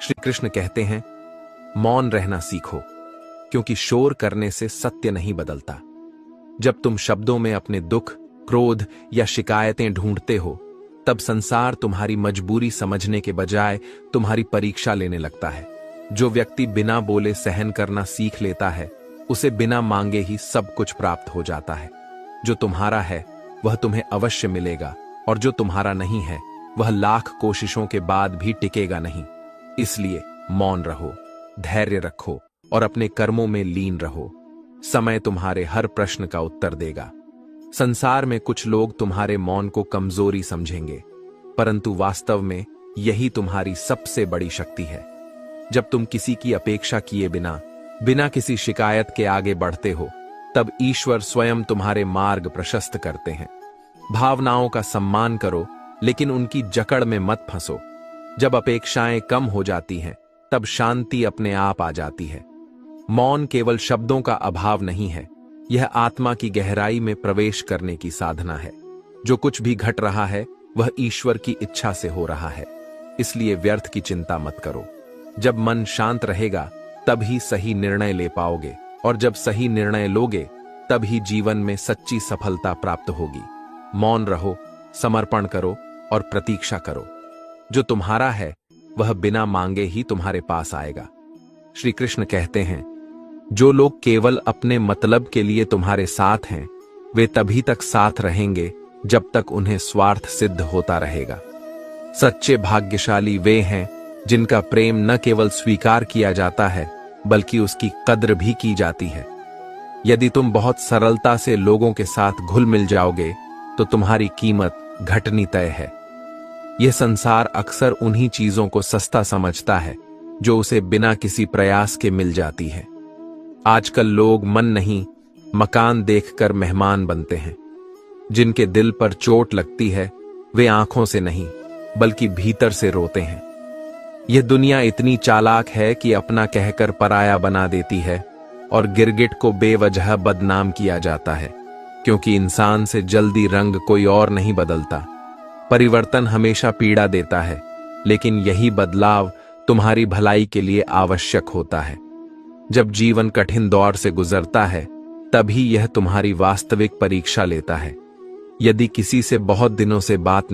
श्री कृष्ण कहते हैं, मौन रहना सीखो, क्योंकि शोर करने से सत्य नहीं बदलता। जब तुम शब्दों में अपने दुख, क्रोध या शिकायतें ढूंढते हो, तब संसार तुम्हारी मजबूरी समझने के बजाय तुम्हारी परीक्षा लेने लगता है। जो व्यक्ति बिना बोले सहन करना सीख लेता है, उसे बिना मांगे ही सब कुछ प्राप्त हो जाता है। जो तुम्हारा है वह तुम्हें अवश्य मिलेगा, और जो तुम्हारा नहीं है वह लाख कोशिशों के बाद भी टिकेगा नहीं। इसलिए मौन रहो, धैर्य रखो और अपने कर्मों में लीन रहो। समय तुम्हारे हर प्रश्न का उत्तर देगा। संसार में कुछ लोग तुम्हारे मौन को कमजोरी समझेंगे, परंतु वास्तव में यही तुम्हारी सबसे बड़ी शक्ति है। जब तुम किसी की अपेक्षा किए बिना किसी शिकायत के आगे बढ़ते हो, तब ईश्वर स्वयं तुम्हारे मार्ग प्रशस्त करते हैं। भावनाओं का सम्मान करो, लेकिन उनकी जकड़ में मत फंसो। जब अपेक्षाएं कम हो जाती हैं, तब शांति अपने आप आ जाती है। मौन केवल शब्दों का अभाव नहीं है, यह आत्मा की गहराई में प्रवेश करने की साधना है। जो कुछ भी घट रहा है वह ईश्वर की इच्छा से हो रहा है, इसलिए व्यर्थ की चिंता मत करो। जब मन शांत रहेगा तब ही सही निर्णय ले पाओगे, और जब सही निर्णय लोगे तब ही जीवन में सच्ची सफलता प्राप्त होगी। मौन रहो, समर्पण करो और प्रतीक्षा करो। जो तुम्हारा है वह बिना मांगे ही तुम्हारे पास आएगा। श्री कृष्ण कहते हैं, जो लोग केवल अपने मतलब के लिए तुम्हारे साथ हैं, वे तभी तक साथ रहेंगे जब तक उन्हें स्वार्थ सिद्ध होता रहेगा। सच्चे भाग्यशाली वे हैं जिनका प्रेम न केवल स्वीकार किया जाता है, बल्कि उसकी कद्र भी की जाती है। यदि तुम बहुत सरलता से लोगों के साथ घुल मिल जाओगे, तो तुम्हारी कीमत घटनी तय है। यह संसार अक्सर उन्हीं चीजों को सस्ता समझता है जो उसे बिना किसी प्रयास के मिल जाती है। आजकल लोग मन नहीं, मकान देखकर मेहमान बनते हैं। जिनके दिल पर चोट लगती है, वे आंखों से नहीं, बल्कि भीतर से रोते हैं। यह दुनिया इतनी चालाक है कि अपना कहकर पराया बना देती है, और गिरगिट को बेवजह बदनाम किया जाता है, क्योंकि इंसान से जल्दी रंग कोई और नहीं बदलता। परिवर्तन हमेशा पीड़ा देता है, लेकिन यही बदलाव तुम्हारी भलाई के लिए आवश्यक होता है। जब जीवन कठिन दौर से गुजरता है, तभी यह तुम्हारी वास्तविक परीक्षा लेता है। यदि किसी से बहुत दिनों से बात नहीं